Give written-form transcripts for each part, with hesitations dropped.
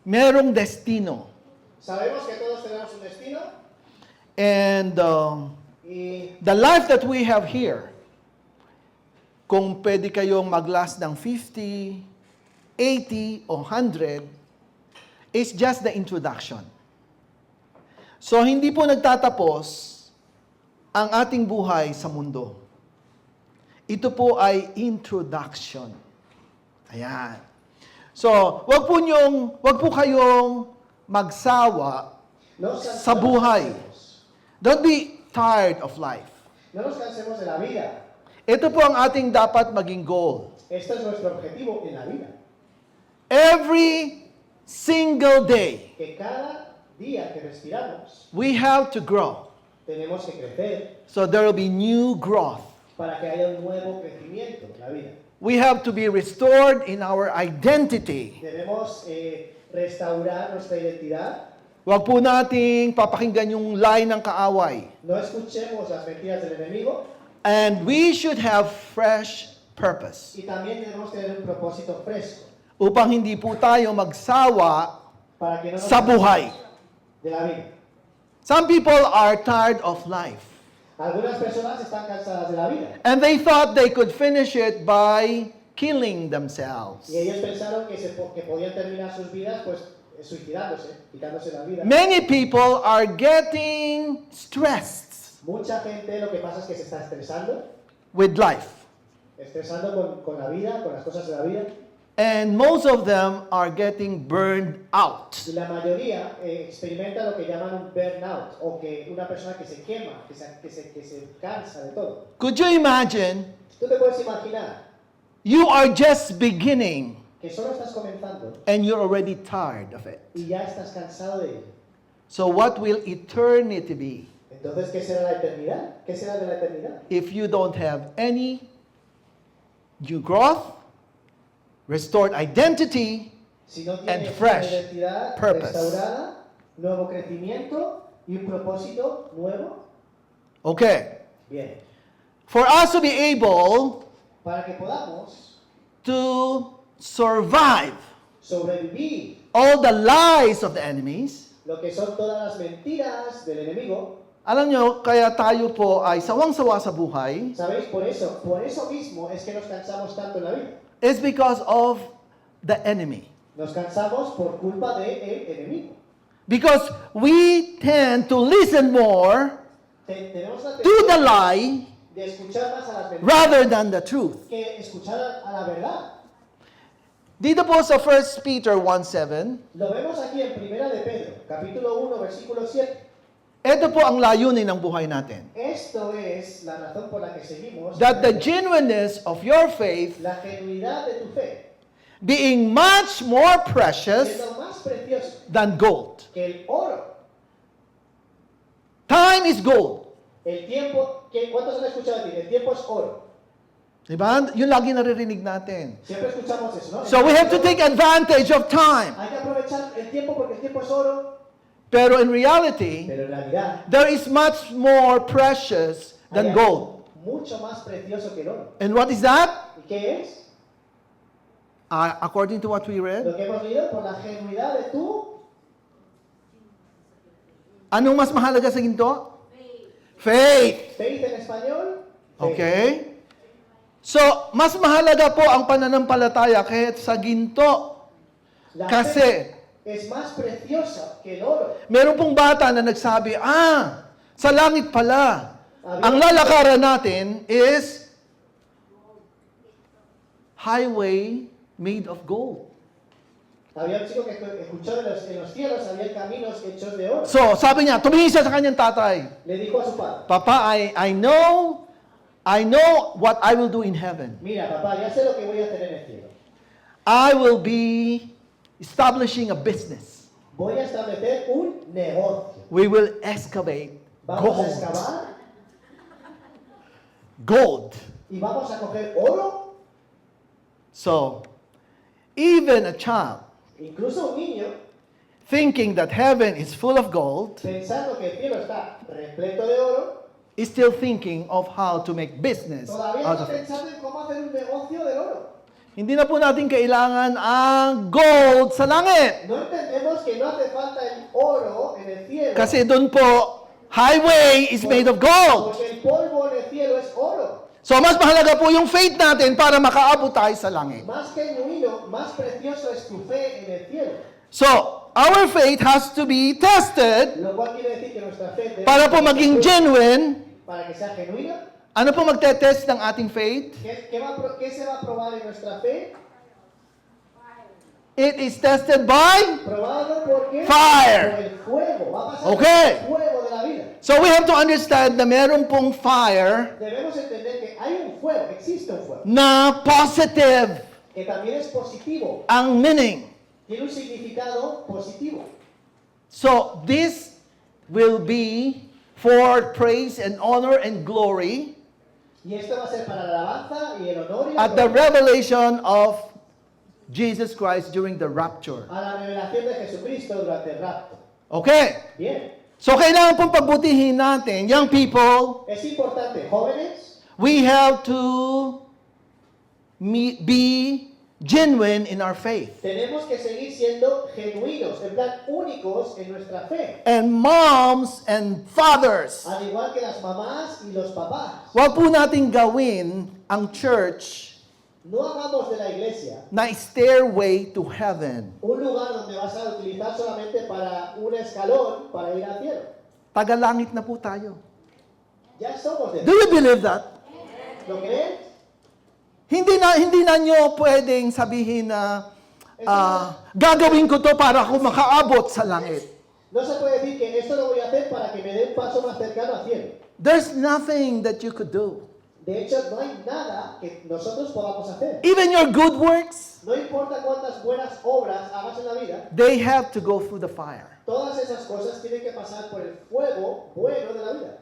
merong destino. Sabemos que todos tenemos un destino And y the life that we have here, kung pwede kayong mag-last ng 50, 80, o 100, is just the introduction. So, hindi po nagtatapos ang ating buhay sa mundo. Ito po ay introduction. Ayan. So, wag po kayong magsawa sa buhay. Don't be tired of life. No nos cansemos de la vida. Ito po ang ating dapat maging goal. Este es nuestro objetivo en la vida. Every single day, Que cada día que respiramos we have to grow. tenemos que crecer So there will be new growth. para que haya un nuevo crecimiento en la vida. We have to be restored in our identity. Debemos restaurar nuestra identidad. Huwag po nating papakinggan yung lie ng kaaway. No escuchemos las mentiras del enemigo And we should have fresh purpose. y también debemos tener un propósito fresco Upang hindi po tayo magsawa para que no nos sa buhay. de la vida. Some people are tired of life. Algunas personas están cansadas de la vida And they thought they could finish it by killing themselves. y ellos pensaron que podían terminar sus vidas pues suicidándose, quitándose la vida. Many people are getting stressed Mucha gente lo que pasa es que se está estresando with life. con la vida, con las cosas de la vida. And most of them are getting burned out. Y la mayoría experimenta lo que llaman un burnout, o que una persona que se quema, que se cansa de todo. Could you imagine? Tú te puedes imaginar You are just beginning que solo estás comenzando and you're already tired of it. y ya estás cansado de ello. So what will eternity be Entonces, ¿qué será la eternidad? ¿Qué será de la eternidad? if you don't have any new growth, restored identity, Si no and tienes fresh una identidad purpose. restaurada, nuevo crecimiento y un propósito nuevo. Okay. Bien. For us to be able Para que podamos to survive sobrevivir all the lies of the enemies, lo que son todas las mentiras del enemigo, alam nyo, kaya tayo po ay sawang-sawa sa buhay, ¿sabéis? Por eso mismo es que nos cansamos tanto en la vida. is because of the enemy. Nos cansamos por culpa del enemigo. Because we tend to listen more Tenemos la to the tendencia lie de escuchar más a las mentiras rather than the truth. que escuchar a la verdad. Dito po sa 1 Peter 1:7, Lo vemos aquí en Primera de Pedro, capítulo 1, versículo 7. ito po ang layunin ng buhay natin. Esto es la razón por la que seguimos. That the genuineness of your faith, La genuidad de tu fe being much more es precious lo más precioso than gold. que el oro. Time is gold. El tiempo, ¿cuántos han escuchado decir? El tiempo es oro. Diba? Yun lagi naririnig natin. Siempre escuchamos eso, ¿no? So we have to take advantage of time. Hay que aprovechar el tiempo porque el tiempo es oro. Pero in reality, Pero en realidad, there is much more precious than hay gold. algo mucho más precioso que el oro. And what is that? ¿Y qué es? According to what we read, Lo que hemos leído, por la genuidad de tu anong mas mahalaga sa ginto? Faith. faith en español. Faith. Okay? So, mas mahalaga po ang pananampalataya kahit sa ginto. La Kasi, fe es más preciosa que el oro. meron pong bata na nagsabi, sa langit pala. Ang lalakaran natin is highway made of gold. Había un chico que escuchó en los cielos había caminos hechos de oro. So, sabi niya, tumingin siya sa kanyang tatay. Le dijo a su padre, Papa, I know what I will do in heaven. mira papá, ya sé lo que voy a hacer en el cielo. I will be establishing a business. Voy a establecer un negocio. We will excavate Vamos a gold. excavar Gold. y vamos a coger oro. So, even a child Incluso un niño, thinking that heaven is full of gold pensando que el cielo está repleto de oro, is still thinking of how to make business todavía out está of it. pensando en cómo hacer un negocio del oro. Hindi na po natin kailangan ang gold sa langit. No entendemos que no hace falta el oro en el cielo. Kasi doon po, highway is made of gold. Porque el polvo en el cielo es oro. So mas mahalaga po yung faith natin para makaabot tayo sa langit. Más genuino, más precioso es tu fe en el cielo. So, our faith has to be tested Lo cual quiere decir que nuestra fe debe para po maging genuine. para que sea genuina. Ano po magte-test ng ating faith? ¿Qué se va a probar en nuestra fe? It is tested by Probado por qué? Fire. Por el fuego. Va a pasar Okay. por el fuego de la vida. So we have to understand na meron pong fire Debemos entender que hay un fuego, existe un fuego, na positive que también es positivo, ang meaning. tiene un significado positivo. So this will be for praise and honor and glory Y esto va a ser para la alabanza y el honor y la at the gloria revelation of Jesus Christ during the rapture. a la revelación de Jesucristo durante el rapto. Okay. Bien, So kailangan pong pagbutihin natin, young people, es importante, jóvenes, we have to be genuine in our faith. tenemos que seguir siendo genuinos, en plan únicos en nuestra fe. And moms and fathers, Al igual que las mamás y los papás. wag po natin gawin ang church No hagamos de la iglesia na stairway to heaven. un lugar donde vas a utilizar solamente para un escalón para ir al cielo. Tagalangit na po tayo. Ya somos de Do you believe that? ¿Lo creen? Hindi na nyo pwedeng sabihin na gagawin ko to para ako makaabot sa langit. No se puede decir que esto lo voy a hacer para que me dé un paso más cercano al cielo. There's nothing that you could do. De hecho, no hay nada que nosotros podamos hacer. Even your good works, No importa cuántas buenas obras hagas en la vida, they have to go through the fire. todas esas cosas tienen que pasar por el fuego bueno de la vida.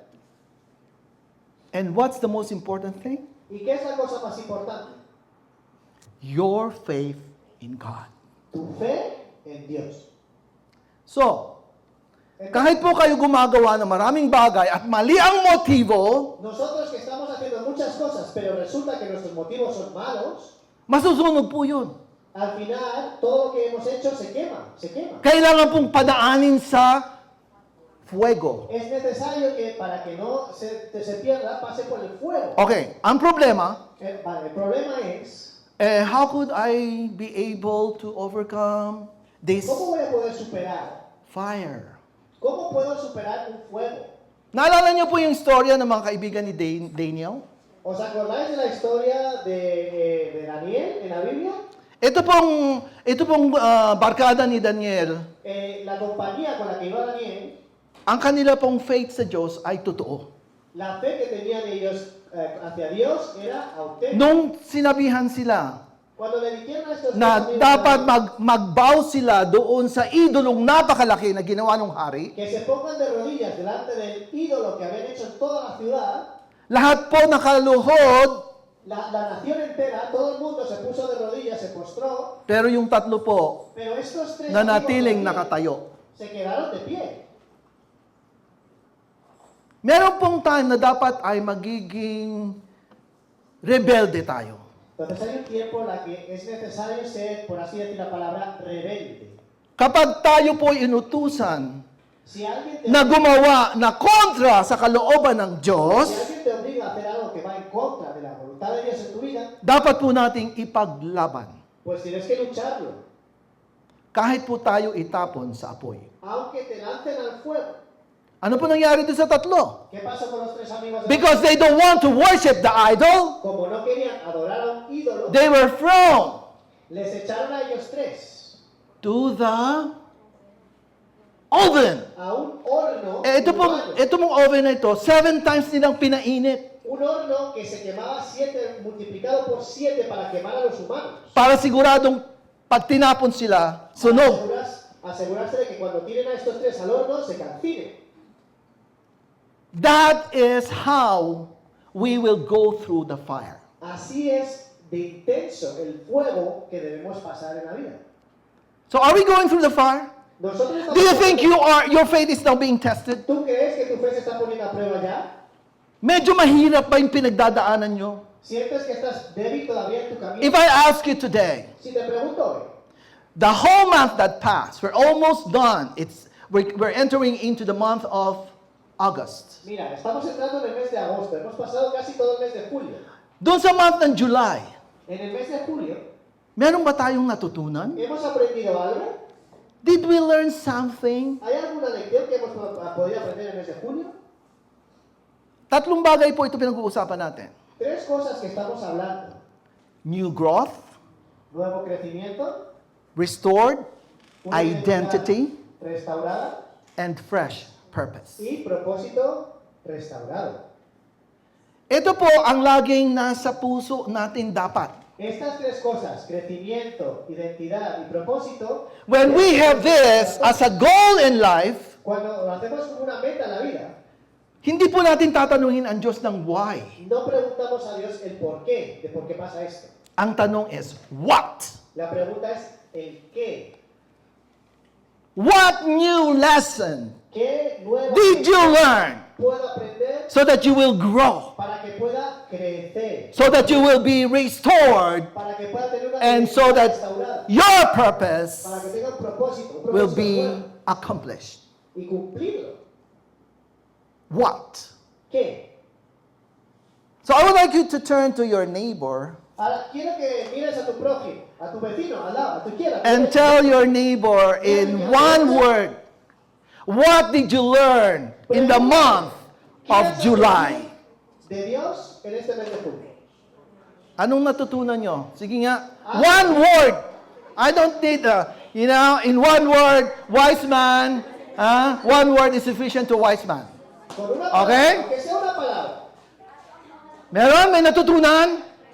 And what's the most important thing? ¿Y qué es la cosa más importante? Your faith in God. Tu fe en Dios. So, kahit po kayo gumagawa ng maraming bagay at mali ang motivo, Nosotros que estamos haciendo muchas cosas, pero resulta que nuestros motivos son malos, masusunog po yun. al final todo lo que hemos hecho se quema, se quema. Kailangan pong padaanin sa fuego. Es necesario que para que no se pierda, pase por el fuego. Okay, ang problema, Vale, el problema es, how could I be able to overcome this ¿cómo voy a poder superar? fire? ¿Cómo puedo superar un fuego? Naalala niyo po yung storya ng mga kaibigan ni Daniel? ¿Os acordáis de la historia de Daniel en la Biblia? Ito pong barkada ni Daniel, La compañía con la que iba Daniel, ang kanila pong faith sa Diyos ay totoo. la fe que tenían ellos hacia Dios era auténtica. Nung sinabihan sila Cuando le dijeron a estos na tres amigos dapat de Daniel magbow sila doon sa idolong napakalaki na ginawa ng hari, que se pongan de rodillas delante del ídolo que habían hecho en toda la ciudad, lahat po nakaluhod, la nación entera, todo el mundo se puso de rodillas, se postró, pero yung tatlo po pero estos tres nanatiling amigos de Daniel nakatayo. se quedaron de pie. Meron pong time na dapat ay magiging rebelde tayo. Entonces hay un tiempo en la que es necesario ser, por así decir la palabra, rebelde. Kapag tayo po inutusan Si alguien te, na gumawa na kontra sa kalooban ng si Diyos, alguien te obliga a hacer algo que va en contra de la voluntad de Dios en tu vida, dapat po nating ipaglaban. pues tienes que lucharlo. Kahit po tayo itapon sa apoy. Aunque te lancen al fuego. Ano po nangyari doon sa tatlo? ¿Qué pasó con los tres amigos de Because Daniel? they don't want to worship the idol, Como no querían adorar a un ídolo, they were thrown les echaron a ellos tres to the oven. a un horno humano. Ito pong oven na ito, 7 times nilang pinainit Un horno que se quemaba 7, multiplicado por 7 para quemar a los humanos. para siguradong pag tinapon sila, sunog. Asegurarse de que cuando tiren a estos tres al horno se calcinen. That is how we will go through the fire. Así es de intenso el fuego que debemos pasar en la vida. So are we going through the fire? Nosotros estamos- Do you think your faith is now being tested? ¿Tú crees que tu fe se está poniendo a prueba ya? Medyo mahirap ba yung pinagdadaanan nyo? Sientes que estás débil todavía en tu camino. If I ask you today, Si te pregunto hoy, the whole month that passed, we're almost done. We're entering into the month of August. mira, estamos entrando en el mes de agosto. Hemos pasado casi todo el mes de julio. Doon sa month ng July, En el mes de julio, meron ba tayong natutunan? ¿hemos aprendido algo? Did we learn something? ¿Hay alguna lección que hemos podido aprender en el mes de julio? Tatlong bagay po ito pinag-uusapan natin. Tres cosas que estamos hablando. New growth, Nuevo crecimiento, restored una identity, identidad restaurada and fresh purpose. y propósito restaurado. Ito po ang laging nasa puso natin dapat. Estas tres cosas, crecimiento, identidad y propósito, When we have this as a goal in life, cuando lo hacemos como una meta en la vida, hindi po natin tatanungin ang Diyos ng why. no preguntamos a Dios el por qué, de por qué pasa esto. Ang tanong is, what? La pregunta es el qué. What new lesson ¿Qué nueva did you learn puedo aprender so that you will grow, para que pueda crecer? so that you will be restored, Para que pueda tener una and identidad so that restaurada. your purpose Para que tenga un propósito will be bueno, accomplished? y cumplirlo. What? ¿Qué? So I would like you to turn to your neighbor Ahora, quiero que mires a tu prójimo, a tu vecino, al lado, a tu izquierda. a tu and derecha. tell your neighbor in one word, what did you learn in the month of July? De Dios en este mes de julio. Anong natutunan nyo? Sige nga. One word. I don't need in one word, wise man. One word is sufficient to wise man. Con una palabra, Okay. aunque sea una palabra. Meron? May natutunan?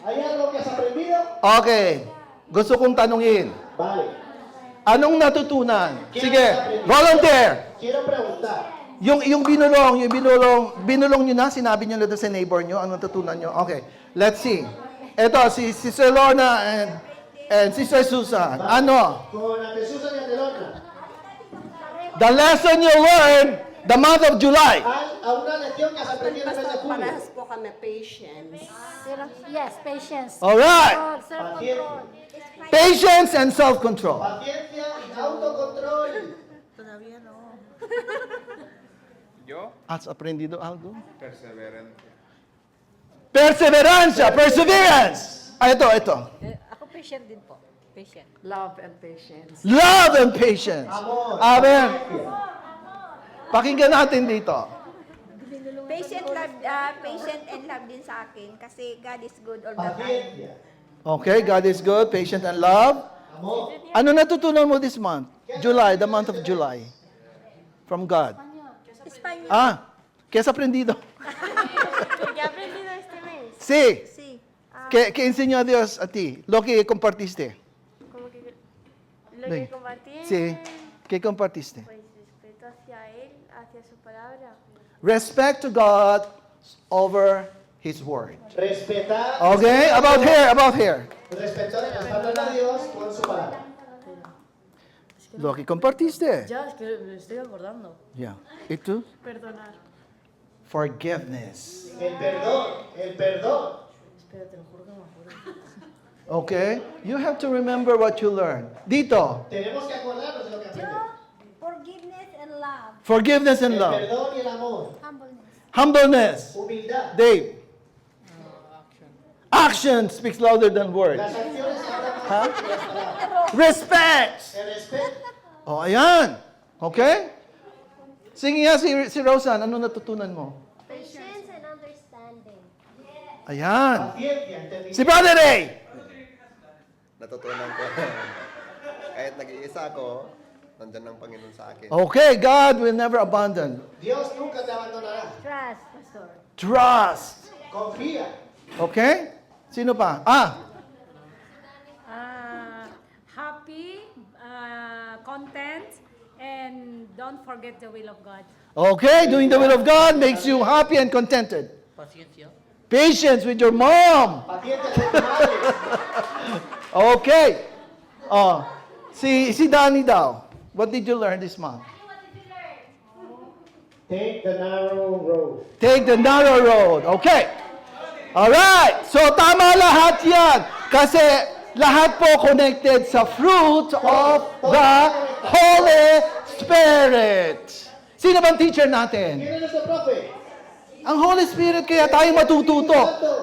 ¿Hay algo que has aprendido? Okay. Gusto kong tanungin. Vale. Anong natutunan? ¿Qué Sige. has aprendido? Volunteer. Quiero preguntar. Yung binulong nyo na, sinabi nyo na doon sa neighbor nyo, anong natutunan nyo? Okay. Let's see. Ito, si Sister Lorna and Sister Susan. Ano? Con Ante Susan y Ante Lorna. The lesson you learned the month of July. Hay a una lección que has aprendido en el mes de Pastor, julio. parehas po kami patience. Yes, patience. All right. Self-control. Patience and self-control. Paciencia y autocontrol. Todavía no. Yo, ¿Has aprendido algo? perseverancia. Perseverancia, perseverance. Ito. Ako patient din po. Patient. Love and patience. Love and patience. Amor. Amen. paciencia. Pakinggan natin dito. Patient and love din sa akin kasi God is good all the time. Paciencia. Okay, God is good, patient and love. Amor. Ano natutunan mo this month? July, the month of July. From God. Español. ¿Qué has aprendido? Ya aprendido este mes. Sí. Sí. ¿Qué enseñó Dios a ti? Lo que compartiste. Como que lo Ven. que compartí. Sí. ¿Qué compartiste? Pues respeto hacia Él, hacia su palabra. Respect to God over His Word. Respetar. Okay, about here. Respetar a Dios con su palabra. Lo que compartiste. Ya, es que me estoy acordando. Yeah. ¿Ito? Perdonar. Forgiveness. El perdón. El perdón. Espera, te lo juro que no me acuerdo. Okay? You have to remember what you learned. Dito. Tenemos que acordarnos de lo que aprendemos. Forgiveness and love. Forgiveness and El love. perdón y el amor. Humbleness. Humbleness. Humildad. Dave. Action speaks louder than words. Las acciones hablan más que las palabras. Respect. El respeto. Oh, ayan. Okay? Sige nga si Rosan, ano natutunan mo? Patience and understanding. Ayan. Paciencia. Entendimiento. Si Brother Ray. Natutunan ko. Kahit nag-iisa ako, nandyan ang Panginoon sa akin. Okay, God will never abandon. Dios nunca te abandonará. Trust, Pastor. Trust. Confía. Okay? Sino pa? Happy, content, and don't forget the will of God. Okay, doing the will of God makes you happy and contented. Paciencia. Patience with your mom. Paciencia con tu madre. Okay. Oh, si Danny daw. What did you learn this month? Take the narrow road. Take the narrow road. Okay. Alright, so tama lahat yan. Kasi lahat po connected sa fruit of the Holy Spirit. Sino bang teacher natin? ¿Quién es nuestro profe? Ang Holy Spirit, kaya tayo matututo.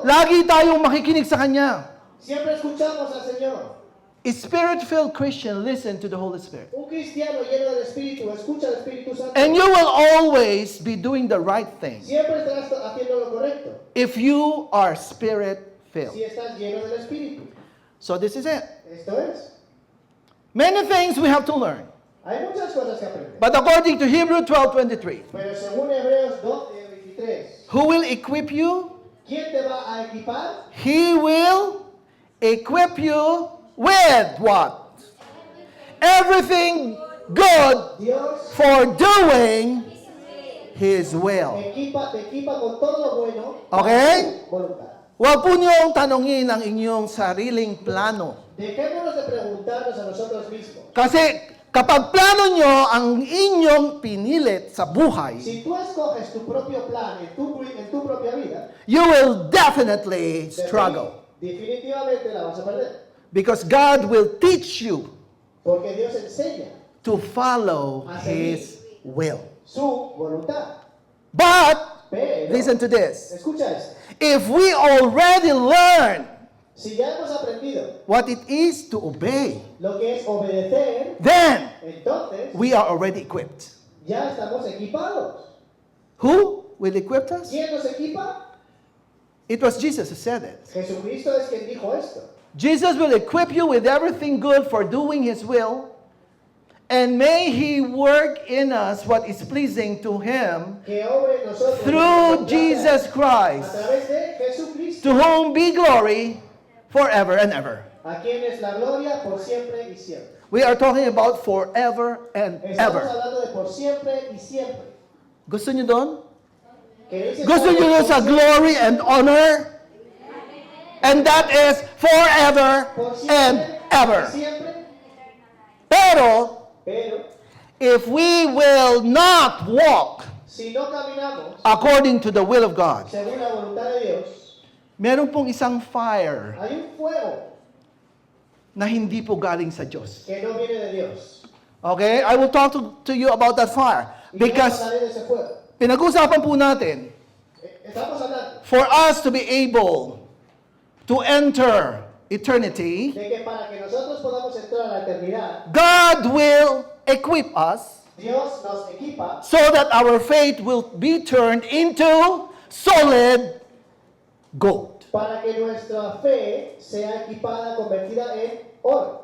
Lagi tayong makikinig sa Kanya. Siempre escuchamos al Señor. A Spirit-filled Christian, listen to the Holy Spirit. Un cristiano lleno del Espíritu escucha al Espíritu Santo. And you will always be doing the right thing Siempre estarás haciendo lo correcto. if you are Si Spirit-filled. estás lleno del Espíritu. So this is it. Esto es. Many things we have to learn. Hay muchas cosas que aprender. But according to Hebrew 12:23, Pero según Hebreos 12:23, who will equip you? ¿quién te va a equipar? He will equip you with what? Everything good Dios for doing His will. te equipa con todo lo bueno. Okay? para tu voluntad. Huwag po niyong tanongin ang inyong sariling plano. Dejémonos de preguntarnos a nosotros mismos. Kasi kapag plano nyo ang inyong pinilit sa buhay, Si tú escoges tu propio plan en tu propia vida, you will definitely struggle. definitivamente la vas a perder. Because God will teach you Porque Dios enseña to follow His will. su voluntad. But, Pero, listen to this. escucha esto. If we already learn Si ya hemos aprendido what it is to obey, lo que es obedecer, then entonces we are already equipped. ya estamos equipados. Who will equip us? ¿Quién nos equipa? It was Jesus who said it. Jesucristo es quien dijo esto. Jesus will equip you with everything good for doing His will, and may He work in us what is pleasing to Him Que obre en nosotros through Jesus a Christ, través de Jesucristo, to whom be glory forever and ever. a quien es la gloria por siempre y siempre. We are talking about forever and Estamos ever. hablando de por siempre y siempre. Gusto niyo doon? ¿Queréis Gusto estar niyo doon por sa siempre? glory and honor? And that is forever Por and siempre ever. y siempre. Pero, Pero if we will not walk si no caminamos according to the will of God, según la voluntad de Dios, meron pong isang fire hay un fuego na hindi po galing sa Diyos. que no viene de Dios. Okay? I will talk to you about that fire. Y yo Because hablaré de ese fuego. pinag-usapan po natin, Estamos hablando for us to be able to enter eternity, de que para que nosotros podamos entrar a la eternidad, God will equip us Dios nos equipa so that our faith will be turned into solid gold. para que nuestra fe sea equipada, convertida en oro.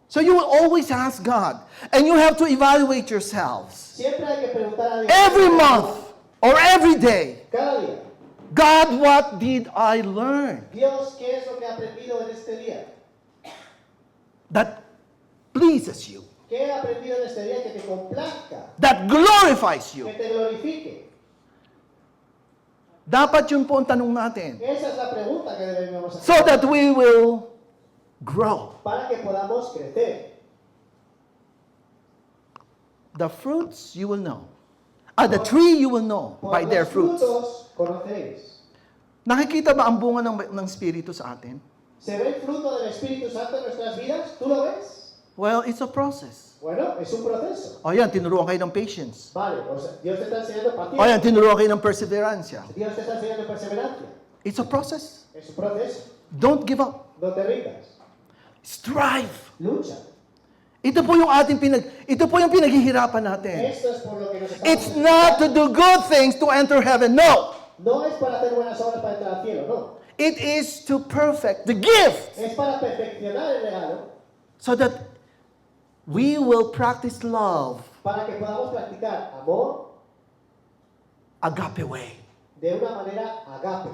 So you will always ask God, and you have to evaluate yourselves Siempre hay que preguntar a Dios. every month or every day, Cada día. God, what did I learn Dios, ¿qué es lo que he aprendido en este día? that pleases you, ¿Qué he aprendido en este día que te complazca, that glorifies you? que te glorifique? Dapat yun po ang tanong natin. Esa es la pregunta que debemos So hacer that we will grow. para que podamos crecer. The fruits you will know. The tree you will know Por by their los fruits. frutos conoceréis. Nakikita ba ang bunga ng Espiritu sa atin? ¿Se ve el fruto del Espíritu Santo en nuestras vidas? ¿Tú lo ves? Well, it's a process. Bueno, es un proceso. O yan, tinuruan kayo ng patience. Vale, o sea, Dios te está enseñando O yan, paciencia. tinuruan kayo ng perseverancia. Dios te está enseñando perseverancia. It's a process. Es un proceso. Don't give up. No te rindas. Strive. Lucha. Ito po yung pinaghihirapan natin. Esto es por lo que nos estamos It's not to do good things to enter heaven. No. No es para hacer buenas obras para entrar al cielo, no. It is to perfect the gift Es para perfeccionar el regalo, so that we will practice love para que podamos practicar amor agape way, de una manera agape,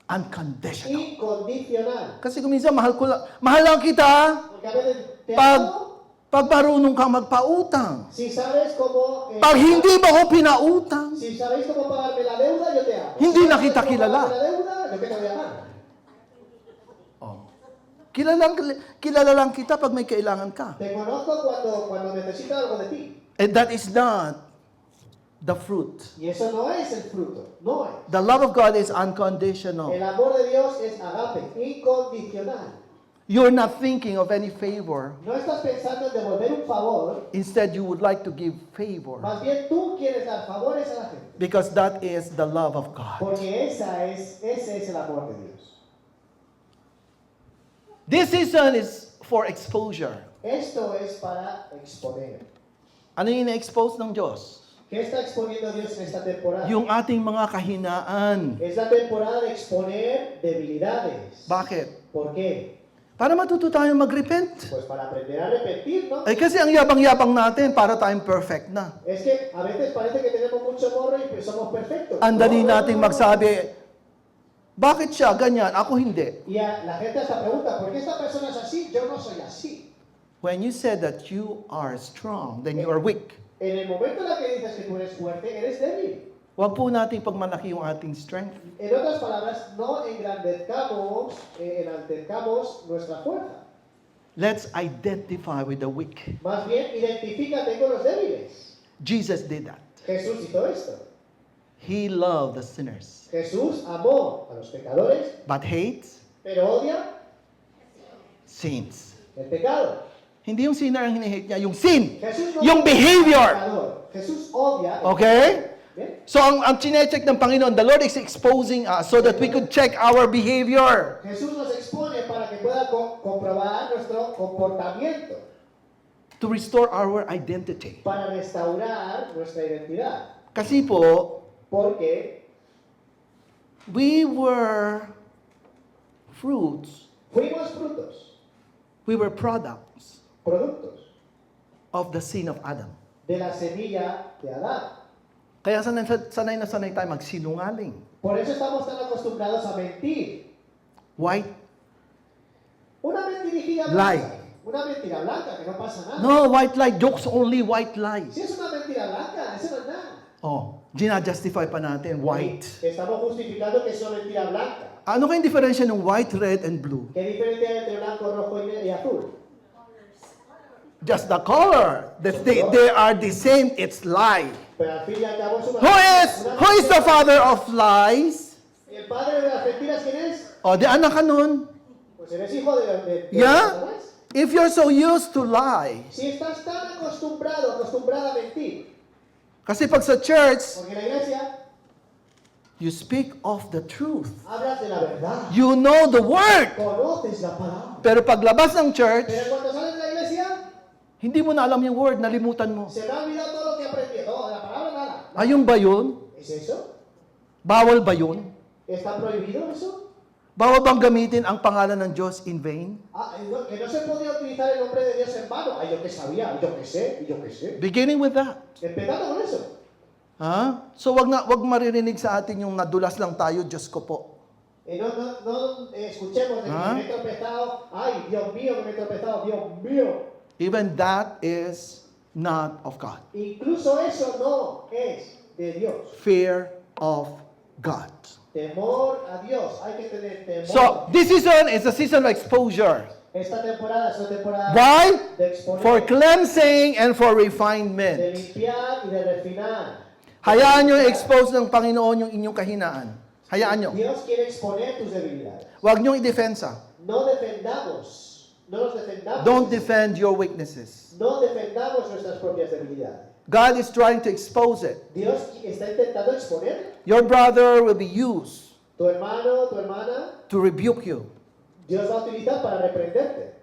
unconditional. incondicional. Kasi kung minsan mahal lang kita Porque a veces te pag amo marunong kang magpautang. si sabes cómo... Pag hindi mo ako pinautang, Si sabéis cómo pagarme la deuda, yo te amo. Hindi Si na sabes kita cómo kilala. pagarme la deuda, yo que te voy a amar. kilala lang kita pag may kailangan ka. Te conozco cuando necesito algo de ti. And that is not the fruit. Y eso no es el fruto, no es. The love of God is El unconditional. amor de Dios es agape, incondicional. You're not thinking of any favor. No estás pensando en devolver un favor, Instead, you would like to give favor más bien tú quieres dar favores a la gente. because that is the love of God. Porque ese es el amor de Dios. This season is for exposure. Esto es para exponer. Ano yung na-expose ng Diyos? ¿Qué está exponiendo Dios en esta temporada? Yung ating mga kahinaan. Es la temporada de exponer debilidades. Bakit? ¿Por qué? Para matuto tayong mag-repent. Pues para aprender a arrepentir, ¿no? Ay kasi ang yabang-yabang natin para tayong perfect na. Es que a veces parece que tenemos mucho morro y pues somos perfectos. Ang dali No, no, nating no, no. magsabi, bakit siya ganyan? Ako hindi. Y la gente hasta pregunta, ¿por qué esta persona es así? Yo no soy así. When you said that you are strong, then you are weak. En el momento en el que dices que tú eres fuerte, eres débil. Huwag po nating pagmalaki yung ating strength. En otras palabras, no enaltezcamos nuestra fuerza. Let's identify with the weak. Más bien, identifícate con los débiles. Jesus did that. Jesús hizo esto. He loved the sinners, Jesús amó a los pecadores, but hates pero odia sins. el pecado. Hindi yung sinner ang hinihate niya, yung sin. Jesús no Yung odia al behavior. pecador. Jesús odia el Okay? Bien. So ang chinecheck ng Panginoon, the Lord is exposing us so that we could check our behavior. Jesús nos expone para que pueda comprobar nuestro comportamiento, To restore our identity. para restaurar nuestra identidad. Kasi po, Porque we were fruits, fuimos frutos, we were products productos of the sin of Adam. de la semilla de Adán. Kaya sanay na sanay tayo magsinungaling. Por eso estamos tan acostumbrados a mentir. White? Una mentirijilla Lie. blanca. Una mentira blanca, que no pasa nada. No, white lie. Jokes only, white lie. Si es una mentira blanca, eso no es nada. Oh, ginajustify pa natin, white. Estamos justificando que es una mentira blanca. Ano kayong diferensya ng white, red, and blue? ¿Qué diferencia hay entre blanco, rojo y azul? Just the color. They are the same, it's lie. Pero al fin y al cabo es una Who is the father of lies? ¿El padre de las mentiras quién es? O, di anak ka nun. Pues eres hijo de Yeah? Satanás. If you're so used to lie, Si estás tan acostumbrada a mentir, kasi pag sa church, porque en la iglesia you speak of the truth. hablas de la verdad, You know the word. conoces la palabra. Pero paglabas ng church, Pero cuando sales de la iglesia, hindi mo na alam yung word, nalimutan mo. se me ha olvidado todo lo que aprendí, todo, de la palabra nada. Ayun ba yun? ¿Es eso? Bawal ba yun? ¿Está prohibido eso? Bawal bang gamitin ang pangalan ng Diyos in vain? Que no se podía utilizar el nombre de Dios en vano. Ay, yo que sabía, yo que sé, y yo que sé. Beginning with that. Empezando con eso. Ha? So wag maririnig sa atin yung nadulas lang tayo, Diyos ko po. No escuchemos de que ¿Ah? me he tropezado. Ay, Dios mío, que me he tropezado, Dios mío. Even that is not of God. Incluso eso no es de Dios. Fear of God. Temor a Dios. Hay que tener temor. So, this season is a season of exposure. Esta temporada es una temporada Why? de exponer, For cleansing and for de refinement. limpiar y de refinar. Hayaan nyo expose ng Panginoon yung inyong kahinaan. Hayaan nyo. Dios quiere exponer tus debilidades. Huwag nyo i-defensa. No defendamos. No nos defendamos. Don't defend your weaknesses. No defendamos nuestras propias debilidades. God is trying to expose it. Dios está intentando exponer. Your brother will be used Tu hermano, tu hermana, to rebuke you Dios va a utilizar para reprenderte.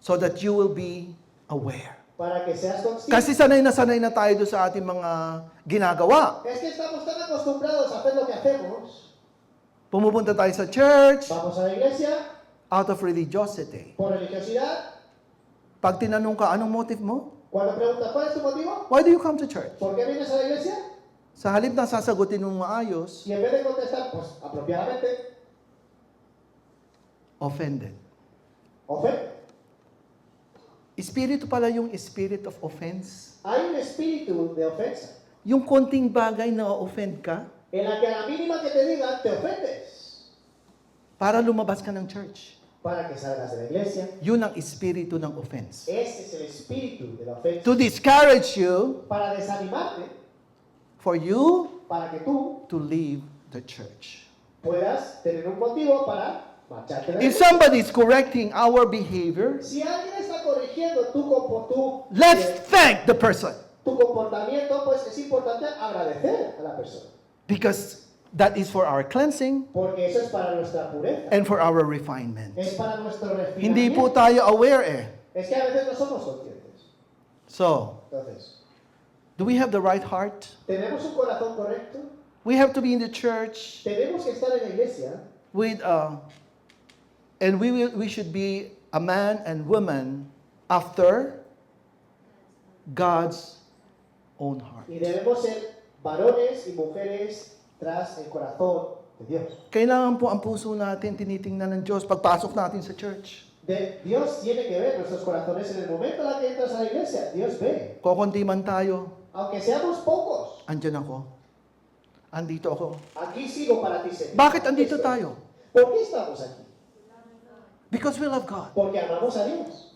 so that you will be aware. Para que seas consciente. Kasi sanay na tayo doon sa ating mga ginagawa. Es que estamos tan acostumbrados a hacer lo que hacemos. Pumupunta tayo sa church Vamos a la iglesia out of religiosity. por religiosidad. Pag tinanong ka, anong motive mo? Cuando preguntas, ¿cuál es tu motivo? Why do you come to church? ¿Por qué vienes a la iglesia? Sa halip na sasagutin mong maayos, Y en vez de contestar, pues apropiadamente, offended. ofende. Espiritu pala yung spirit of offense. Hay un espíritu de ofensa Yung konting bagay na offend ka, en la que a la mínima que te digan, te ofendes. para lumabas ka ng church. Para que salgas de la iglesia. Yun ang espiritu ng offense. Ese es el espíritu de la ofensa. To discourage you, Para desanimarte, for you para que tú to leave the church. puedas tener un motivo para marcharte de la If iglesia. somebody is correcting our behavior, Si alguien está corrigiendo let's thank the person, tu comportamiento, pues es importante agradecer a la persona. because that is for our cleansing Porque eso es para nuestra pureza. and for our refinement. Es para nuestro Hindi po refinamiento. tayo aware eh. Es que a veces no somos conscientes. So, Entonces, do we have the right heart? ¿tenemos un corazón correcto? We have to be in the church Tenemos que estar en la iglesia with, and we should be a man and woman after God's own heart. y debemos ser varones y mujeres tras el corazón de Dios. Kailangan po ang puso natin tinitingnan ng Diyos pagpasok natin sa church. Dios tiene que ver nuestros corazones en el momento en el que entras a la iglesia. Dios ve. Kukunti man tayo, Aunque seamos pocos, andyan ako. Andito ako. aquí sigo para ti, Señor. Bakit Aquí andito estoy. tayo? ¿Por qué estamos aquí? Because we love God. Porque amamos a Dios.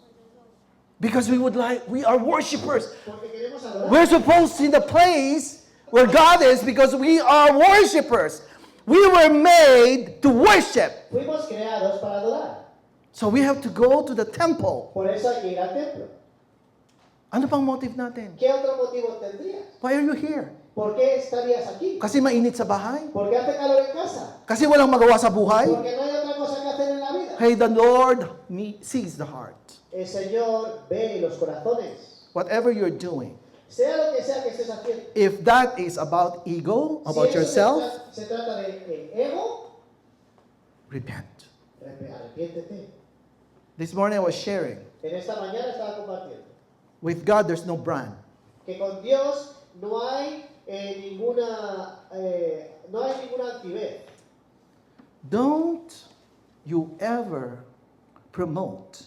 Because we are worshipers. Porque queremos adorar. We're supposed to be in the place where God is because we are worshipers. We were made to worship. Fuimos creados para adorar. So we have to go to the temple. Por eso hay que ir al templo. Ano pang motive natin? ¿Qué otro motivo tendrías? Why are you here? ¿Por qué estarías aquí? Kasi mainit sa bahay? ¿Por qué hace calor en casa? Kasi walang magawa sa buhay? Porque no hay otra cosa que hacer en la vida. Hey, the Lord sees the heart. El Señor ve los corazones. Whatever you're doing, Sea lo que sea que estés haciendo. if that is about ego, Si about eso yourself, se trata de ego, repent. arrepiéntete. This morning I was sharing. En esta mañana estaba compartiendo With God, there's no brand. que con Dios no hay ninguna altivez. Don't you ever promote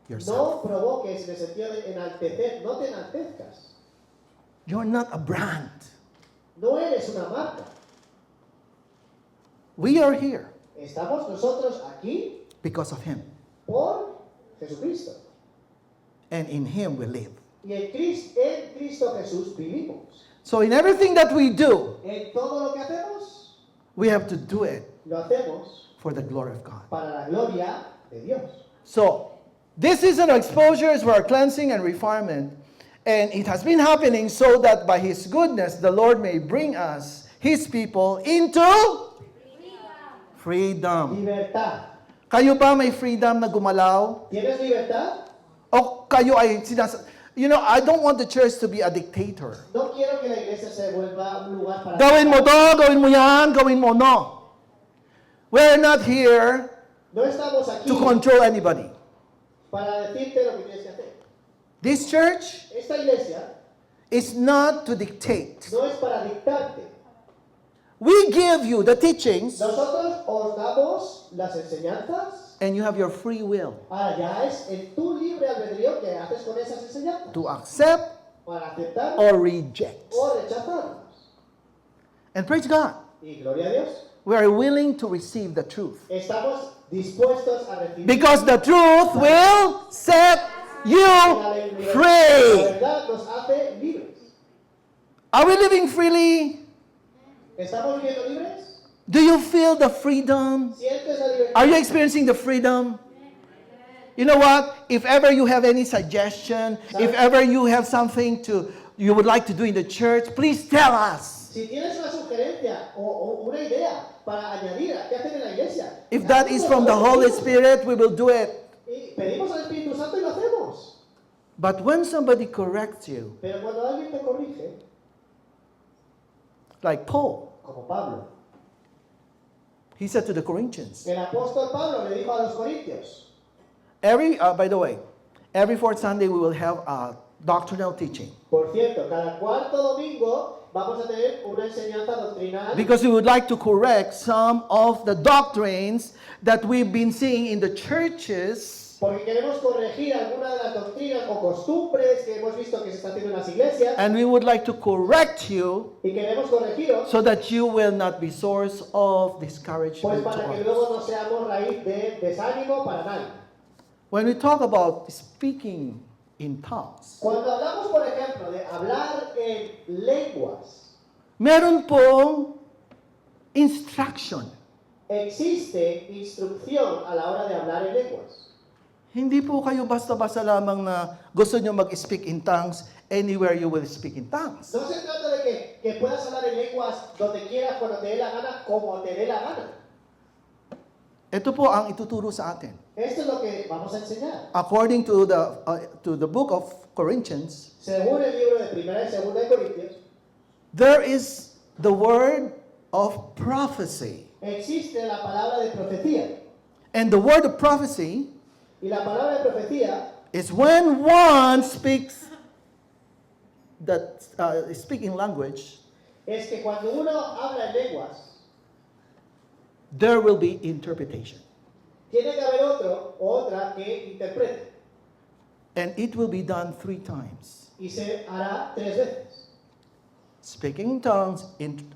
yourself. No provoques en el sentido de enaltecer, no te enaltezcas. You're not a brand. No eres una marca. We are here Estamos nosotros aquí because of Him. por Jesucristo. And in Him we live. Y en Cristo Jesús vivimos. So in everything that we do, En todo lo que hacemos, we have to do it lo hacemos for the glory of God. para la gloria de Dios. So this is an exposure is for our cleansing and refinement. And it has been happening so that by His goodness, the Lord may bring us, His people, into freedom. Libertad. Kayo ba may freedom na gumalaw? ¿Tienes libertad? O kayo ay You know, I don't want the church to be a dictator. No quiero que la iglesia se vuelva un lugar para... Gawin mo to, gawin mo yan, gawin mo no. We're not here No estamos aquí to control anybody. para decirte lo que tienes que hacer. This church Esta iglesia is not to dictate. no es para dictarte. We give you the teachings Nosotros os damos las enseñanzas. and you have your free will Ahora ya es en tu libre albedrío que haces con esas enseñanzas. to accept Para aceptar or reject. o rechazarlas. And praise God, Y gloria a Dios. we are willing to receive the truth. Estamos dispuestos a recibir Because the truth will set you la libertad. La free. verdad nos hace libres. Are we living freely? ¿Estamos viviendo libres? Do you feel the freedom? ¿Sientes la libertad? Are you experiencing the freedom? You know what? If ever you have any suggestion, if ever you have something you would like to do in the church, please tell us. Si tienes una sugerencia o una idea para añadir a qué hacer en la iglesia, If that is from the Holy Spirit, we will do it. y pedimos al Espíritu Santo y lo hacemos. But when somebody corrects you, Pero cuando alguien te corrige, like Paul, como Pablo, he said to the Corinthians, el apóstol Pablo le dijo a los corintios, by the way, every fourth Sunday we will have a doctrinal teaching. por cierto, cada cuarto domingo vamos a tener una enseñanza doctrinal Because we would like to correct some of the doctrines that we've been seeing in the churches. porque queremos corregir algunas de las doctrinas o costumbres que hemos visto que se están haciendo en las iglesias And we would like to correct you y queremos corregiros so that you will not be source of pues discouragement to para que others. luego no seamos raíz de desánimo para nadie. When we talk about speaking in tongues, Cuando hablamos, por ejemplo, de hablar en lenguas, meron pong instruction. Existe instrucción a la hora de hablar en lenguas. Hindi po kayo basta-basta lamang na gusto nyo mag-speak in tongues, anywhere you will speak in tongues. No se trata de que puedas hablar en lenguas donde quieras, cuando te dé la gana, como te dé la gana. Ito po ang ituturo sa atin. Esto es lo que vamos a enseñar. According to the book of Corinthians, Según el libro de Primera y Segunda de Corintios, there is the word of prophecy. existe la palabra de profecía. And the word of prophecy Y la palabra de profecía is when one speaks that speaking language, es que cuando uno habla en lenguas, there will be interpretation. tiene que haber otro o otra que interprete. And it will be done 3 times. Y se hará 3 veces. Speaking in tongues in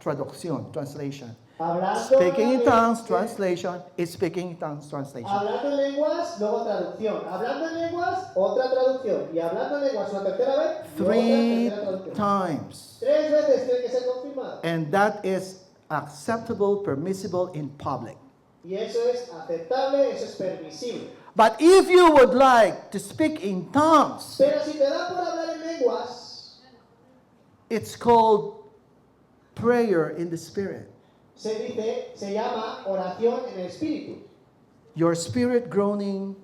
traducción, translation. Hablando Speaking in tongues, en- translation is speaking in tongues, translation. Hablando en lenguas, luego traducción. Hablando en lenguas, otra traducción. Y hablando en lenguas una tercera vez, luego otra 3 tercera traducción. times. 3 veces tiene que ser confirmado. And that is acceptable, permissible in public. Y eso es aceptable, eso es permisible. But if you would like to speak in tongues, Pero si te da por hablar en lenguas, it's called prayer in the spirit. se llama oración en el espíritu. Your spirit groaning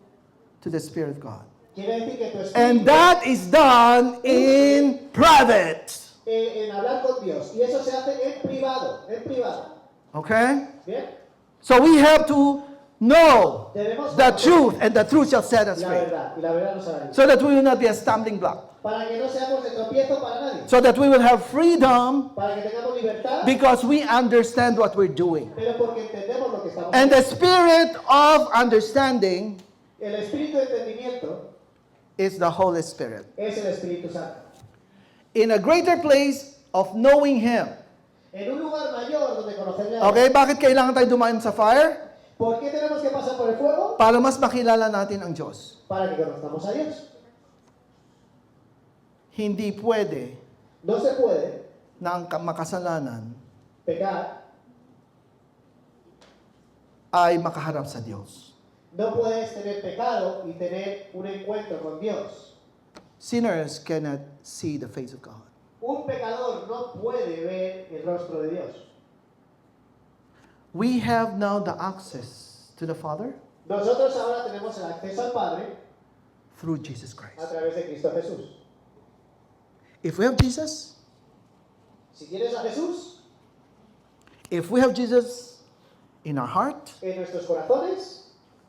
to the Spirit of God. Quiere decir que tu espíritu And that is done in private. en hablar con Dios. Y eso se hace en privado, Okay? ¿bien? So we have to know Debemos the conocer truth, and the truth shall set us la free. verdad, y la verdad nos hará libres. So that we will not be a stumbling block. Para que no seamos de tropiezo para nadie. So that we will have freedom Para que tengamos libertad, because we understand what we're doing. pero porque entendemos lo que estamos And the haciendo. spirit of understanding El espíritu de entendimiento is the Holy Spirit. es el Espíritu Santo. In a greater place of knowing Him. En un lugar mayor donde conocerle a Dios. Okay, bakit kailangan tayo dumaan sa fire? ¿Por qué tenemos que pasar por el fuego? Para mas makilala natin ang Diyos. Para que conozcamos a Dios. Hindi pwede No se puede na ang makasalanan pecar, ay makaharap sa Diyos. no puedes tener pecado y tener un encuentro con Dios. Sinners cannot see the face of God. Un pecador no puede ver el rostro de Dios. We have now the access to the Father Nosotros ahora tenemos el acceso al Padre through Jesus Christ. a través de Cristo Jesús. If we have Jesus, Si tienes a Jesús if we have Jesus in our heart, en nuestros corazones,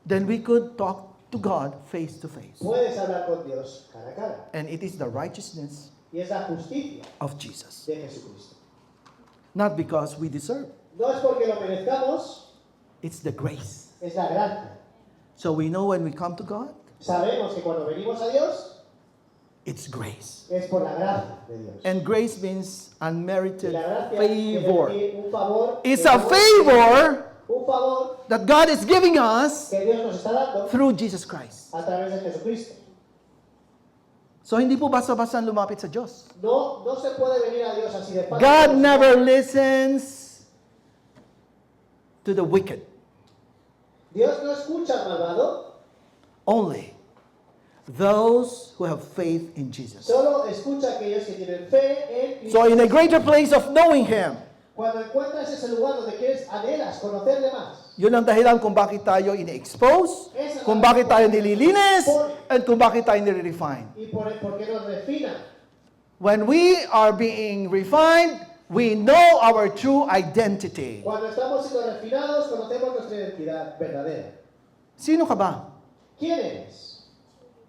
then we could talk to God face to face. puedes hablar con Dios cara a cara. And it is the righteousness Y es la justicia of Jesus. de Jesucristo. Not because we deserve. No es porque lo merezcamos, It's the grace. es la gracia. So we know when we come to God, Sabemos que cuando venimos a Dios it's grace. es por la gracia de Dios. And grace means Y unmerited la gracia quiere favor. decir un favor, It's que a Dios- favor un favor that God is giving us que Dios nos está dando through Jesus Christ. a través de Jesucristo. So hindi po basta-basta lumapit sa Diyos. No se puede venir a Dios así de fácil. God never listens to the wicked. Dios no escucha al malvado, Only those who have faith in Jesus. solo escucha a aquellos que tienen fe en Cristo. So in a greater place of knowing Him, Cuando encuentras ese lugar donde quieres, anhelas conocerle más. yun ang dahilan kung bakit tayo ini-expose, kung bakit tayo nililinis, and kung bakit tayo nire-refine. Y por qué nos refina. When we are being refined, we know our true identity. Cuando estamos siendo refinados, conocemos nuestra identidad verdadera. Sino ka ba? ¿Quién eres?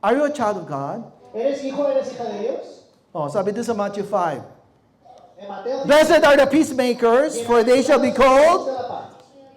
Are you a child of God? ¿Eres hijo, eres hija de Dios? Oh, sabi doon sa Matthew 5. En Mateo Blessed are the peacemakers, for they shall be called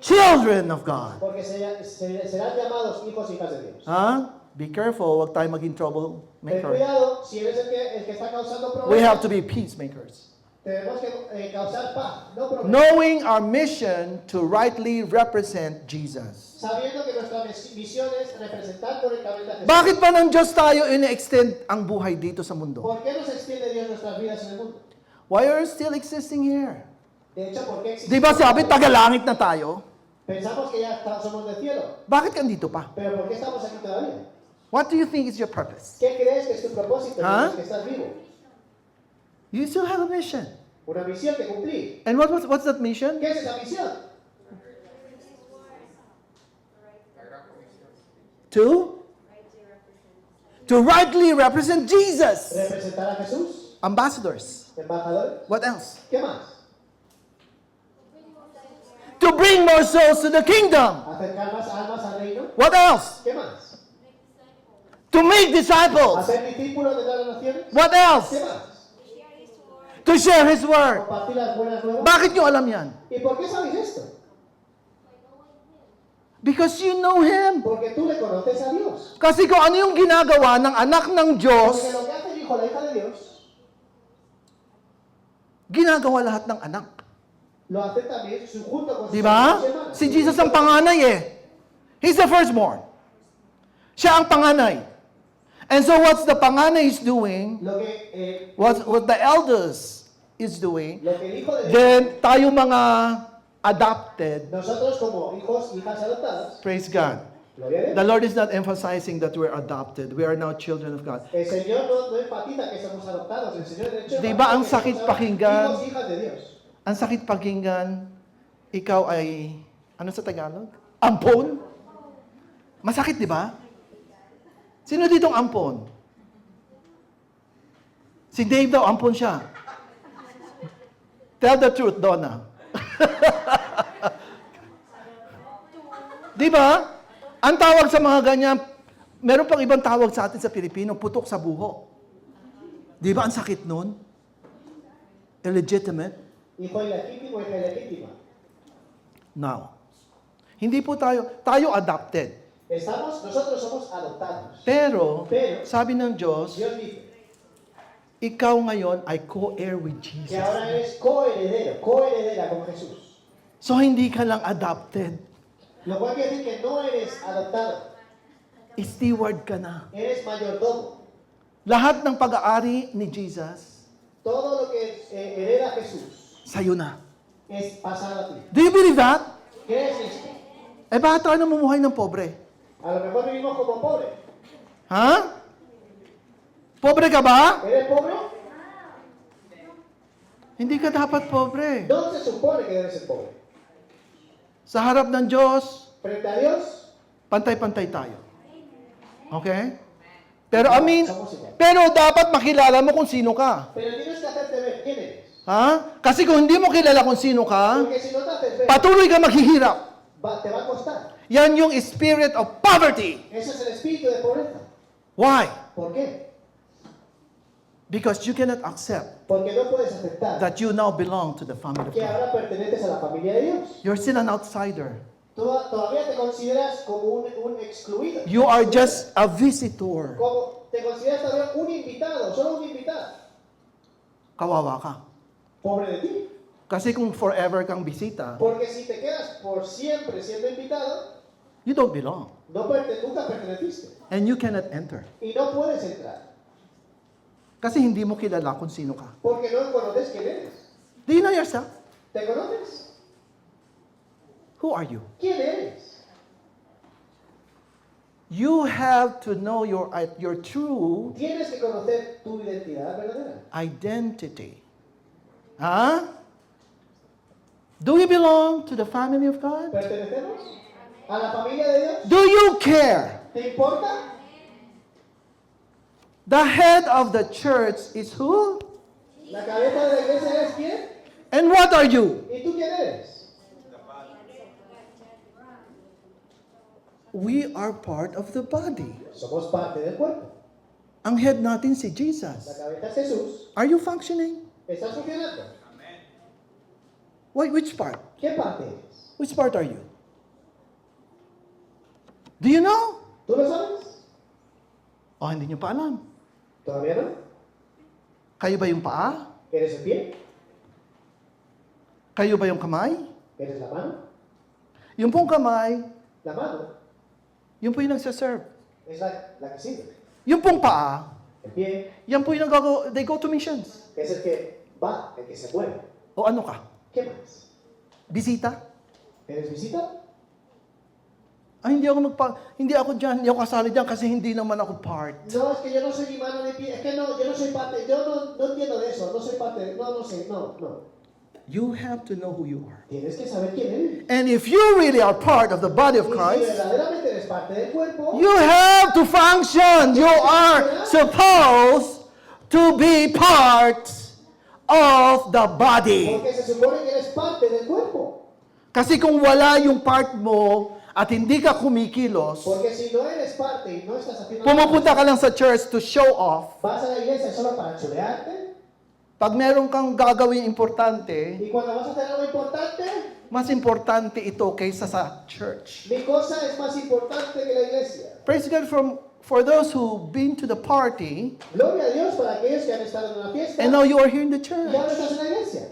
children of God. porque serán llamados hijos y hijas de Dios. Huh? Be careful, huwag tayo maging Ten troublemaker. cuidado, si eres el que está causando We have problemas, to be peacemakers. tenemos que causar paz, no problemas. Knowing our mission to rightly represent Jesus. Sabiendo que nuestra misión es representar correctamente a Jesús. Bakit ba ng Diyos tayo ini-extend ang buhay dito sa mundo? ¿Por qué nos extiende Dios nuestras vidas en el mundo? Why are you still existing here? De hecho, ¿por qué Di ba sabi, tagalangit na tayo? Pensamos que ya somos del cielo, Bakit ka dito pa? pero ¿por qué estamos aquí todavía? What do you think is your purpose? ¿Qué crees que es tu propósito ¿Ah? mientras que estás vivo? You still have a mission. Una misión que cumplir. And what's that mission? ¿Qué es esa misión? To rightly represent Jesus. Representar a Jesús, Ambassadors. embajadores. What else? ¿Qué más? To bring more souls to the kingdom. Acercar más almas al reino. What else? ¿Qué más? To make disciples. Hacer discípulos de todas las naciones. What ¿Qué else? más? To share His word. Compartir las buenas nuevas. Bakit nyo alam yan? ¿Y por qué sabes esto? Because you know Him. Porque tú le conoces a Dios. Kasi kung ano yung ginagawa ng anak ng Diyos, Porque lo que hace el hijo, la hija de Dios, ginagawa lahat ng anak. lo hace también junto con sus Di ba? hermanos y hermanas. Si Jesus ang panganay eh. He's the firstborn. Siya ang panganay. And so what's the panganay is doing, Lo que, what the elders is doing, lo que el hijo de Dios, then tayo mga adopted, nosotros como hijos, hijas adoptadas, praise God. gloria a Dios. The Lord is not emphasizing that we're adopted. We are now children of God. El Señor no enfatiza que somos adoptados. El Señor de hecho Di ba ang enfatiza que sakit somos pakinggan? hijos, hijas de Dios. Ang sakit pakinggan, ikaw ay, ano sa Tagalog? Ampon? Masakit, di ba? Sino ditong ampon? Si Dave daw, ampon siya. Tell the truth, Donna. Di ba? Ang tawag sa mga ganyan, meron pang ibang tawag sa atin sa Pilipino, putok sa buho. Di ba ang sakit nun? Illegitimate. Hijo ilegítimo, hija ilegítima. Now, hindi po tayo adopted. Nosotros somos adoptados. Pero, Pero, sabi ng Diyos, Dios dice ikaw ngayon ay co-heir with Jesus. que ahora eres coheredero, coheredera con Jesús. So, hindi ka lang adopted. Lo cual quiere decir que no eres adoptado, Steward ka na. eres mayordomo. Lahat ng pag-aari ni Jesus, Todo lo que hereda Jesús sa'yo na. es pasado a ti. Do you believe that? ¿Crees esto? Eh, bakit tayo namumuhay ng pobre? A lo mejor vivimos como pobres. Ha? Pobre ka ba? ¿Eres pobre? Hindi ka dapat pobre. No se supone que debes ser pobre. Sa harap ng Diyos, Frente a Dios, pantay-pantay tayo. Okay? Pero dapat makilala mo kung sino ka. pero tienes que hacerte ver quién eres. Ha? Kasi kung hindi mo kilala kung sino ka, Porque si no te haces ver, patuloy ka maghihirap. te va a costar. Yan yung spirit of poverty. Ese es el espíritu de pobreza. Why? ¿Por qué? Because you cannot accept Porque no puedes aceptar that you now belong to the family of que God. ahora perteneces a la familia de Dios. You're still an outsider. Todavía te consideras como un excluido. You are just a visitor. Como te consideras todavía un invitado, solo un invitado. Kawawa ka. Pobre de ti. Kasi kung forever kang bisita, Porque si te quedas por siempre siendo invitado, you don't belong. nunca perteneciste. And you cannot enter. Y no puedes entrar. Kasi hindi mo kilala kung sino ka. Porque no conoces quién eres. Do you know yourself? ¿Te conoces? Who are you? ¿Quién eres? You have to know your true Tienes que conocer tu identidad verdadera. identity. Huh? Do we belong to the family of God? ¿Pertenecemos a la familia de Dios? Do you care? ¿Te importa? The head of the church is who? ¿La cabeza de la iglesia eres quién? And what are you? ¿Y tú quién eres? We are part of the body. Somos parte del cuerpo. Ang head natin si La Jesus. cabeza es Jesús. Are you functioning? ¿Estás funcionando? Which part? ¿Qué parte eres? Which part are you? Do you know? ¿Tú lo sabes? O hindi nyo pa alam. ¿Todavía no? Kayo ba yung paa? ¿Eres el pie? Kayo ba yung kamay? ¿Eres la mano? Yung pong kamay, La mano yung po yung nagsaserve. es la que sirve. Yung pong paa, El pie yan po yung they go to missions. es el que va, el que se mueve. O ano ka? ¿Qué más? Bisita? ¿Eres visita? Ay, hindi ako diyan, hindi ako kasali diyan kasi hindi naman ako part. No, es que yo no soy ni mano ni pie, es que no, yo no soy parte, yo no entiendo de eso, no soy parte, no sé, no. You have to know who you are. Tienes que saber quién eres. And if you really are part of the body of Y si Christ, verdaderamente eres parte del cuerpo, you have to function. You are supposed to be part of the body. porque se supone que eres parte del cuerpo. Kasi kung wala yung part mo at hindi ka kumikilos, Porque si no eres parte y no estás haciendo pumupunta ka lang sa church to show off. vas a la iglesia solo para chulearte, Pag meron kang gagawin importante, y cuando vas a hacer algo importante, mas importante ito kaysa sa church. mi cosa es más importante que la iglesia. Praise God for those who've been to the party Gloria a Dios para aquellos que han estado en una fiesta and now you are here in the y church. ahora estás en la iglesia.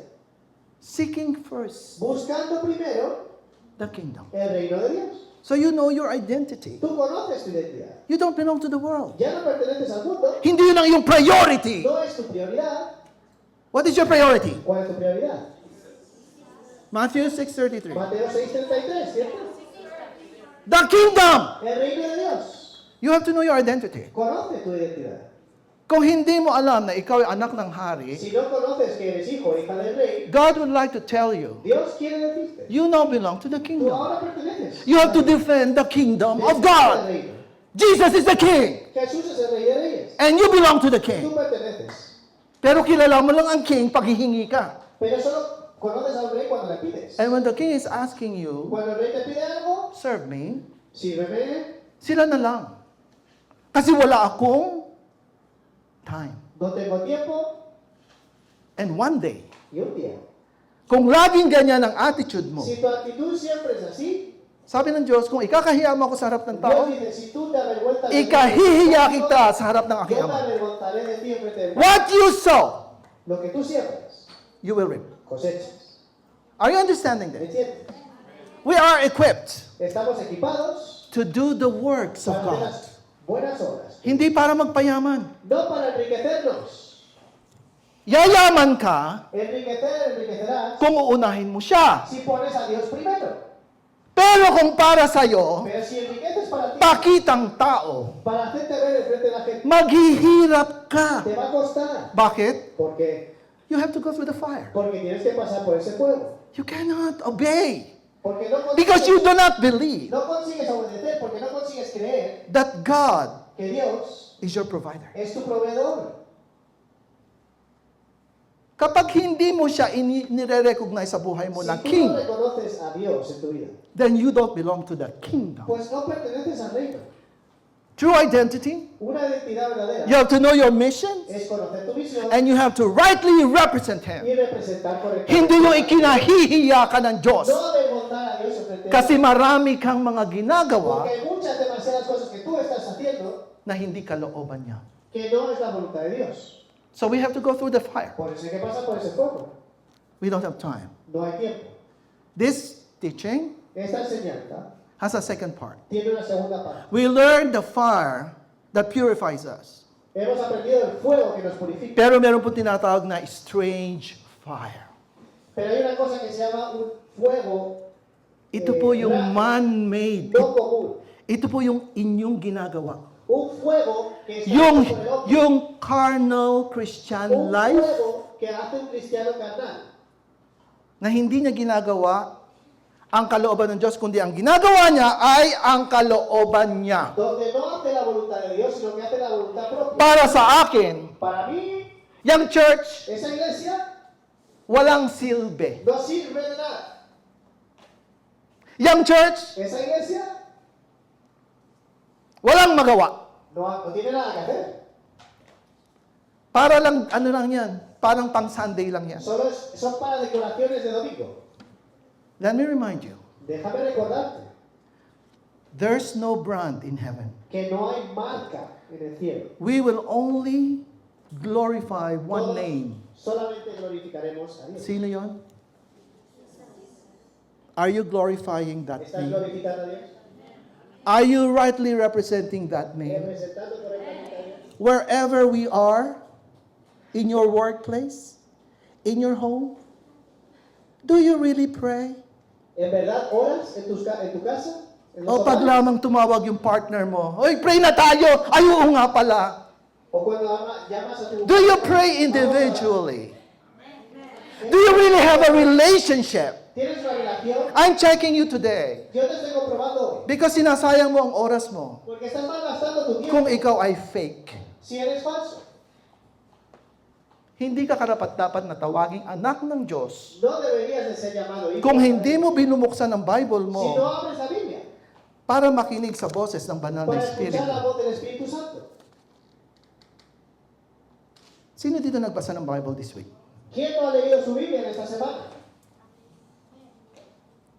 Seeking first Buscando primero the kingdom. el reino de Dios. So you know your identity. Tú conoces tu identidad. You don't belong to the world. Ya no perteneces al mundo, Hindi yun ang iyong priority. no es tu prioridad. What is your priority? ¿Cuál es tu prioridad? Matthew 6:33. Mateo 6:33, ¿cierto? The kingdom! El reino de Dios. You have to know your identity. Conoce tu identidad. Kung hindi mo alam na ikaw ay anak ng hari, Si no conoces que eres hijo o hija del rey, God would like to tell you, Dios quiere decirte, you now belong to the tú kingdom. ahora perteneces. You have to defend the kingdom of Defiende al God. reino. Jesus is the king. Jesús es el rey de reyes. And you belong to the Tú king. perteneces. Pero kilala mo lang ang king pag hihingi ka. Pero solo conoces al rey cuando le pides. And when the king is asking you, Cuando el rey te pide algo, serve me, sírveme, sila na lang. Kasi wala akong time. no tengo tiempo, And one day, y un día. kung laging ganyan ang attitude mo, Si tu actitud siempre es así, sabi ng Diyos, kung ikakahiya mo ako sa harap ng Dios tao, dice, si tú te avergüenzas de mí, ikahihiya kita sa harap ng aking yo me ama. avergonzaré de ti enfrente del Padre. What you sow, Lo que tú siembras, you will reap. cosechas. Are you understanding ¿Me this? entiendes? We are equipped Estamos equipados to do the works of para hacer God. las buenas obras, Hindi para magpayaman. no para enriquecernos. Yayaman ka Enriquecerás kung uunahin mo siya. si pones a Dios primero. Pero kung para sa'yo, Pero si enriqueces para ti, pakitang tao, para hacerte ver enfrente de la gente, maghihirap ka. te va a costar. Bakit? Porque You have to go through the fire. tienes que pasar por ese fuego. You cannot obey Porque no because you consigues, do not believe no consigues obedecer, porque no consigues creer that God que Dios is your provider. es tu proveedor. Kapag hindi mo siya nire-recognize sa buhay mo na Si tú king, no reconoces a Dios en tu vida, then you don't belong to the kingdom. pues no perteneces al reino. True identity, Una identidad verdadera you have to know your mission, es conocer tu misión and you have to rightly represent Him. y representar correctamente. Hindi mo ikinahihiya ka ng Diyos. No avergonzar a Dios enfrente de Kasi Dios, marami kang mga ginagawa porque hay muchas demasiadas cosas que tú estás haciendo na hindi kalooban niya. que no es la voluntad de Dios. So we have to go through the fire. Por eso hay que pasar por ese fuego. We don't have time. No hay tiempo. This teaching Esta enseñanza has a second part. tiene una segunda parte. We learn the fire that purifies us. Hemos aprendido el fuego que nos purifica. Pero meron po tinatawag na strange fire. Pero hay una cosa que se llama un fuego Ito po yung raro, man-made. no común. Ito po yung inyong ginagawa. Un fuego que está Yung, hecho por el hombre. yung carnal Christian Un life fuego que hace un cristiano carnal. na hindi niya ginagawa ang kalooban ng Diyos, kundi ang ginagawa niya ay ang kalooban niya. Donde no hace la voluntad de Dios, sino que hace la voluntad propia. Para sa akin, Para mí, yung church, esa iglesia walang silbi. no sirve de nada. Yung church, Esa iglesia walang magawa. no tiene nada que hacer. Para lang, ano lang yan, parang pang Sunday lang yan. Solo son para decoraciones de domingo. Let me remind you, Déjame recordarte there's no brand in heaven. que no hay marca en el cielo. We will only glorify one Todos name. solamente glorificaremos a Dios. Sino yon? Are you glorifying that ¿Estás name? glorificando a Dios? Are you rightly representing that name? ¿Representando correctamente a Dios? Wherever we are, in your workplace, in your home? Do you really pray? ¿En verdad oras en tu casa? ¿En los O pag hogares? lamang tumawag yung partner mo, "Hoy, pray na tayo! Ay, oo nga pala." ¿O cuando llamas a tu Do you pray individually? Do you really have a relationship? ¿Tienes una relación? I'm checking you today. Yo te estoy comprobando hoy. Because sinasayang mo ang oras mo Porque estás malgastando tu tiempo. kung ikaw ay fake. Si eres falso. Hindi ka karapat-dapat na tawaging anak ng Diyos No deberías de ser llamado hijo. kung hindi mo binubuksan ang Bible Si no mo abres la Biblia para makinig sa boses ng banal na para escuchar Espiritu. la voz del Espíritu Santo. Sino dito nagbasa ng Bible this week? ¿Quién no ha leído su Biblia en esta semana?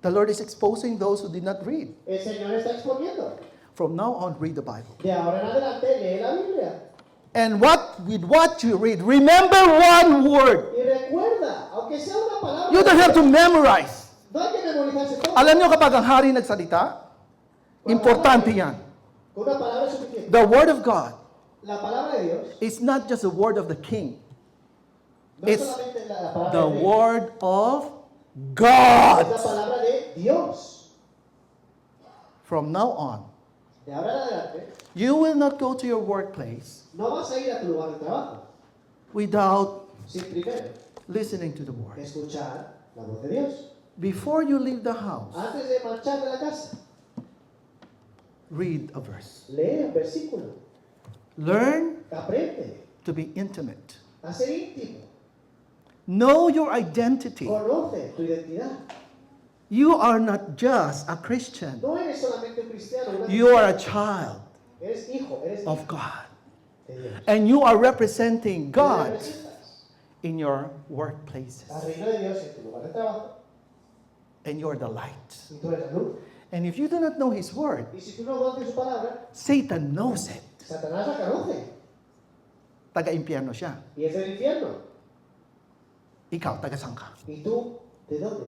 The Lord is exposing those who did not read. El Señor está exponiendo. From now on, read the Bible. De ahora en adelante lee la Biblia. And with what you read, remember one word. Y recuerda, aunque sea una palabra, You don't have to memorize. no hay que memorizarse todo. Alam niyo kapag ang hari nagsalita, importante yan. Con una palabra es suficiente. The Word of God La palabra de Dios is not just the word of the king. no It's es solamente la palabra the de Dios, Word of es la God. palabra de Dios. From now on, De ahora en adelante, you will not go to your workplace no vas a ir a tu lugar de trabajo without sin primero listening to the Word. escuchar la voz de Dios. Before you leave the house, Antes de marchar de la casa, read a verse. lee el versículo, Learn aprende to be intimate. a ser íntimo, Know your identity. conoce tu identidad. You are not just a Christian. No eres solamente un cristiano, una You are a child eres hijo, eres of hija God. de Dios. And you are representing Tú God representas in your workplaces. al reino de Dios en tu lugar de trabajo And you're the light. y tú eres la luz. And if you do not know His Word, Y si tú no conoces su palabra, Satan knows it. Satanás la conoce Taga-impyerno siya. y es del infierno. Ikaw, taga-saan ka? ¿Y tú de dónde?